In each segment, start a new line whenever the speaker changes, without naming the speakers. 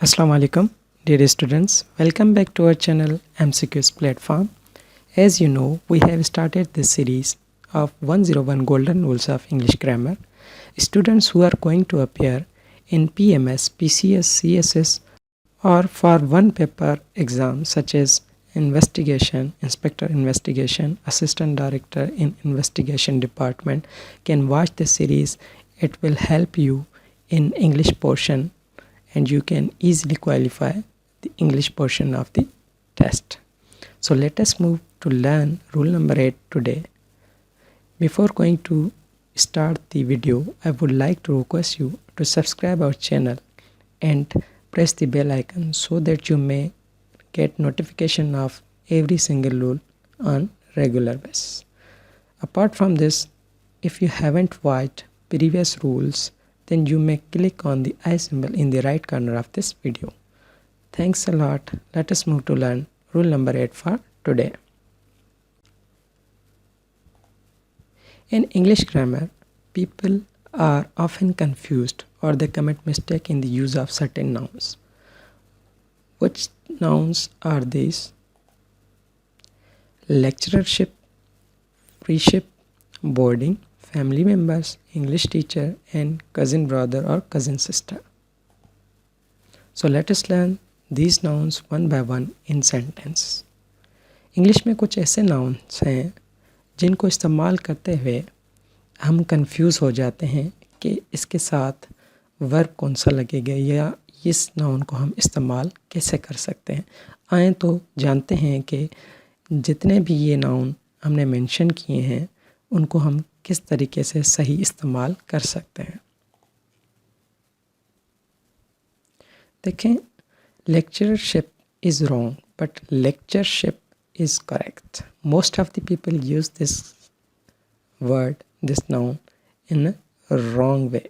Assalamu alaikum, dear students. Welcome back to our channel MCQs platform. As you know, we have started this series of 101 Golden Rules of English Grammar. Students who are going to appear in PMS, PCS, CSS or for one paper exam such as Investigation, Inspector Investigation, Assistant Director in Investigation Department can watch this series. It will help you in English portion and you can easily qualify the English portion of the test. So let us move to learn rule number 8 today. Before going to start the video, I would like to request you to subscribe our channel and press the bell icon so that you may get notification of every single rule on regular basis. Apart from this, if you haven't watched previous rules, then you may click on the I symbol in the right corner of this video. Thanks a lot. Let us move to learn rule number 8 for today. In English grammar, people are often confused or they commit mistake in the use of certain nouns. Which nouns are these? Lecturership, freeship, boarding, family members, English teacher and cousin brother or cousin sister. So let us learn these nouns one by one in sentence. English में कुछ ऐसे nouns हैं जिनको इस्तेमाल करते हुए हम confuse हो जाते हैं कि इसके साथ वर्ब कौन सा लगेगा या इस नाउन को हम इस्तेमाल कैसे कर सकते हैं. आए तो जानते हैं कि जितने भी ये नाउन हमने मेंशन किए हैं उनको हम किस तरीके से सही इस्तेमाल कर सकते हैं. देखें, lectureship is wrong but lectureship is correct. Most of the people use this word, this noun in a wrong way.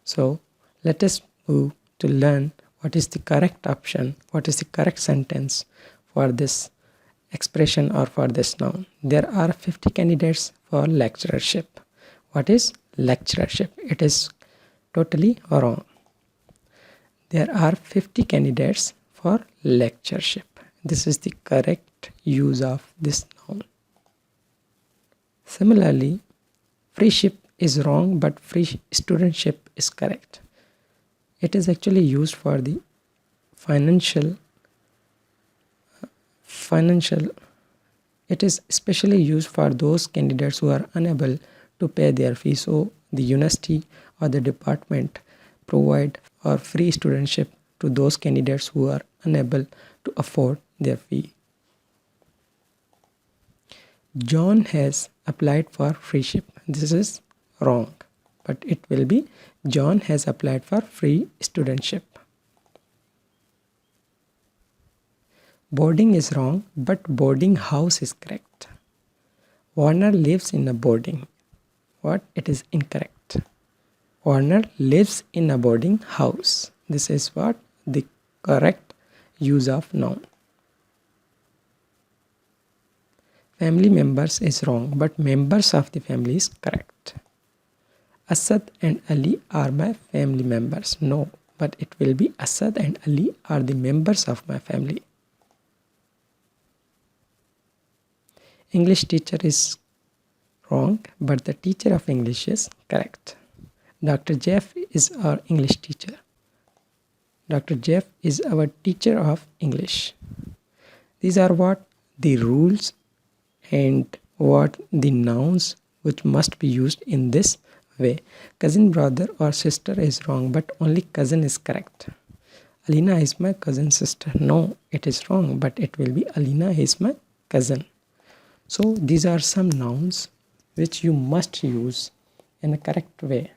So let us move to learn what is the correct option, what is the correct sentence for this expression or for this noun. There are 50 candidates for lecturership. What is lecturership? It is totally wrong. There are 50 candidates for lecturership. This is the correct use of this noun. Similarly, freeship is wrong but free studentship is correct. It is actually used for the financial. It is especially used for those candidates who are unable to pay their fee. So the university or the department provide or free studentship to those candidates who are unable to afford their fee. John has applied for freeship. This is wrong, but it will be John has applied for free studentship. Boarding is wrong, but boarding house is correct. Warner lives in a boarding. What? It is incorrect. Warner lives in a boarding house. This is what? The correct use of noun. Family members is wrong, but members of the family is correct. Asad and Ali are my family members. No, but it will be Asad and Ali are the members of my family. English teacher is wrong, but the teacher of English is correct. Dr. Jeff is our English teacher. Dr. Jeff is our teacher of English. These are what? The rules and what the nouns which must be used in this way. Cousin brother or sister is wrong, but only cousin is correct. Alina is my cousin sister. No, it is wrong, but it will be Alina is my cousin. So these are some nouns which you must use in a correct way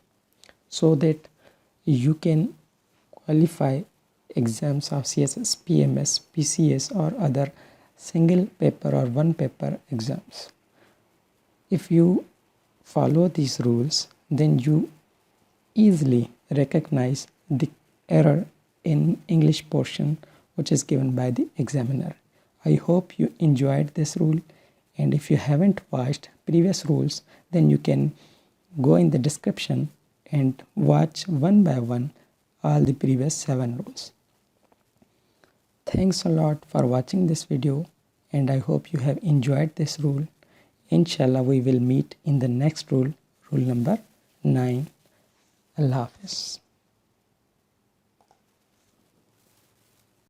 so that you can qualify exams of CSS, PMS, PCS or other single paper or one paper exams. If you follow these rules, then you easily recognize the error in English portion which is given by the examiner. I hope you enjoyed this rule, and if you haven't watched previous rules, then you can go in the description and watch one by one all the previous 7 rules. Thanks a lot for watching this video, and I hope you have enjoyed this rule. Inshallah, we will meet in the next rule, rule number 9. Allah Hafiz.